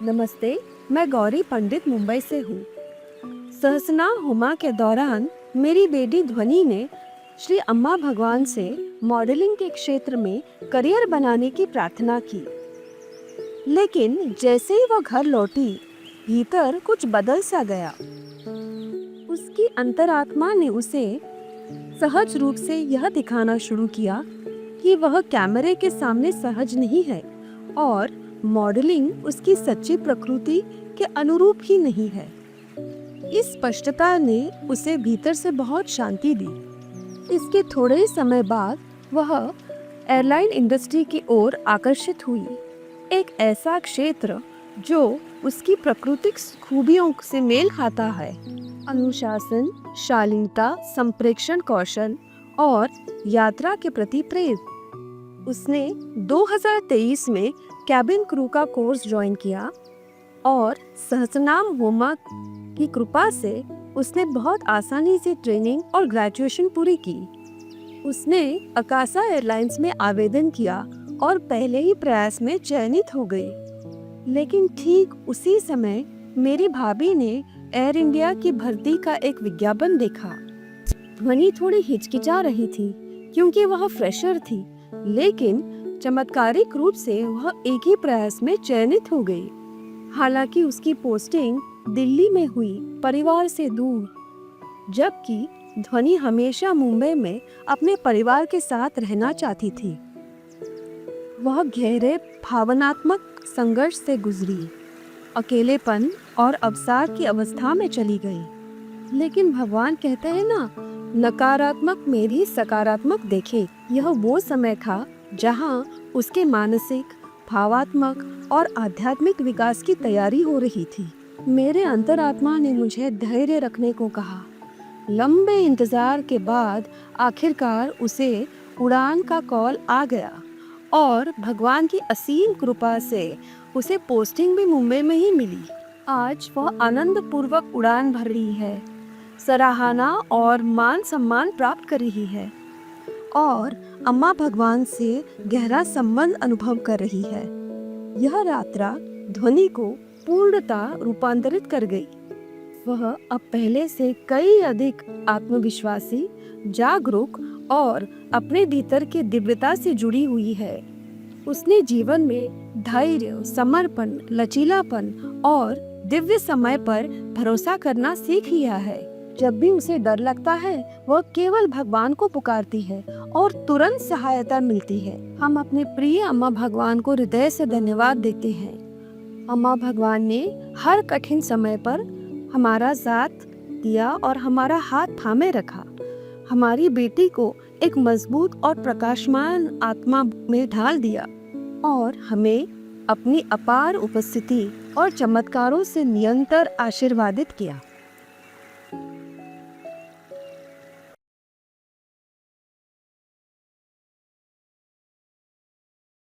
नमस्ते, मैं गौरी पंडित मुंबई से हूँ। सहस्त्रनाम होमा के दौरान मेरी बेटी ध्वनि ने श्री अम्मा भगवान से मॉडलिंग के क्षेत्र में करियर बनाने की प्रार्थना की। लेकिन जैसे ही वह घर लौटी, भीतर कुछ बदल सा गया। उसकी अंतरात्मा ने उसे सहज रूप से यह दिखाना शुरू किया कि वह कैमरे के सामने सहज नहीं है और मॉडलिंग उसकी सच्ची प्रकृति के अनुरूप ही नहीं है। इस स्पष्टता ने उसे भीतर से बहुत शांति दी। इसके थोड़े ही समय बाद वह एयरलाइन इंडस्ट्री की ओर आकर्षित हुई, एक ऐसा क्षेत्र जो उसकी प्राकृतिक खूबियों से मेल खाता है। अनुशासन, शालीनता, संप्रेषण कौशल और यात्रा के प्रति प्रेम। उसने 2023 में कैबिन क्रू का कोर्स ज्वाइन किया और सहस्त्रनाम होमा की कृपा से उसने बहुत आसानी से ट्रेनिंग और ग्रेजुएशन पूरी की। उसने अकाशा एयरलाइंस में आवेदन किया और पहले ही प्रयास में चयनित हो गई। लेकिन ठीक उसी समय मेरी भाभी ने एयर इंडिया की भर्ती का एक विज्ञापन देखा। ध्वनि थोड़ी हिचकिचा रही थी क्योंकि वह फ्रेशर थी, लेकिन चमत्कारिक रूप से वह एक ही प्रयास में चयनित हो गई। हालांकि उसकी पोस्टिंग दिल्ली में हुई, परिवार से दूर, जबकि ध्वनि हमेशा मुंबई में अपने परिवार के साथ रहना चाहती थी। वह गहरे भावनात्मक संघर्ष से गुजरी, अकेलेपन और अवसाद की अवस्था में चली गई। लेकिन भगवान कहते हैं ना, नकारात्मक में भी सकारात्मक देखे। यह वो समय था जहां उसके मानसिक, भावात्मक और आध्यात्मिक विकास की तैयारी हो रही थी। मेरे अंतरात्मा ने मुझे धैर्य रखने को कहा। लंबे इंतजार के बाद आखिरकार उसे उड़ान का कॉल आ गया और भगवान की असीम कृपा से उसे पोस्टिंग भी मुंबई में ही मिली। आज वह आनंद पूर्वक उड़ान भर रही है, सराहना और मान सम्मान प्राप्त कर रही है और अम्मा भगवान से गहरा संबंध अनुभव कर रही है। यह यात्रा ध्वनि को पूर्णता रूपांतरित कर गई। वह अब पहले से कई अधिक आत्मविश्वासी, जागरूक और अपने भीतर के दिव्यता से जुड़ी हुई है। उसने जीवन में धैर्य, समर्पण, लचीलापन और दिव्य समय पर भरोसा करना सीख लिया है। जब भी उसे डर लगता है, वह केवल भगवान को पुकारती है और तुरंत सहायता मिलती है। हम अपने प्रिय अम्मा भगवान को हृदय से धन्यवाद देते हैं। अम्मा भगवान ने हर कठिन समय पर हमारा साथ दिया और हमारा हाथ थामे रखा। हमारी बेटी को एक मजबूत और प्रकाशमान आत्मा में ढाल दिया और हमें अपनी अपार उपस्थिति और चमत्कारों से निरंतर आशीर्वादित किया।